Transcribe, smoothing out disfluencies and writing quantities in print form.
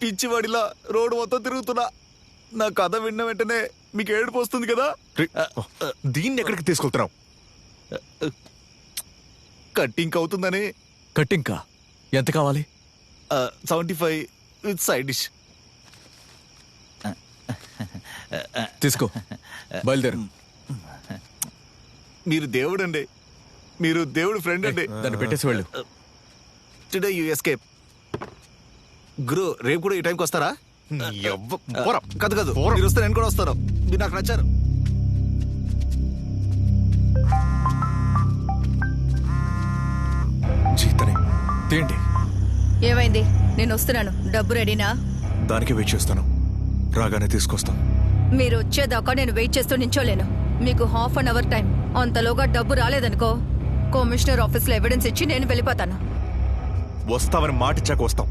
పిచ్చివాడిలా road మొత్తం తిరుగుతున్నా. నా కథ విన్న వెంటనే మీకు ఏడుపు వస్తుంది కదా. దీన్ని ఎక్కడికి తీసుకెళ్తున్నావు? కట్టింగ్ అవుతుందని. కట్టింకా ఎంత కావాలి? 75 విత్ సైడ్ డిష్. తీసుకో, బయలుదేరు. మీరు దేవుడు అండి, మీరు దేవుడు ఫ్రెండ్ అండి. దాన్ని పెట్టేసి వెళ్ళు. Today you escape. గురు రేపు కూడా ఈ టైంకి వస్తారా? కాదు కాదు, మీరు వస్తే నేను కూడా వస్తాను. మీరు నాకు నచ్చారు. జీతనే తేండి. ఏమైంది? నేను వస్తున్నాను. డబ్బు రెడీనా? దానికే వెయిట్ చేస్తాను. రాగానే తీసుకొస్తాం. మీరు వచ్చేదాకా నేను వెయిట్ చేస్తూ నించోలేను. మీకు హాఫ్ అన్ అవర్ టైం. అంతలోగా డబ్బు రాలేదనుకో, కమిషనర్ ఆఫీస్లో ఎవిడెన్స్ ఇచ్చి నేను వెళ్ళిపోతాను. వస్తావని మాటిచ్చాక వస్తాం.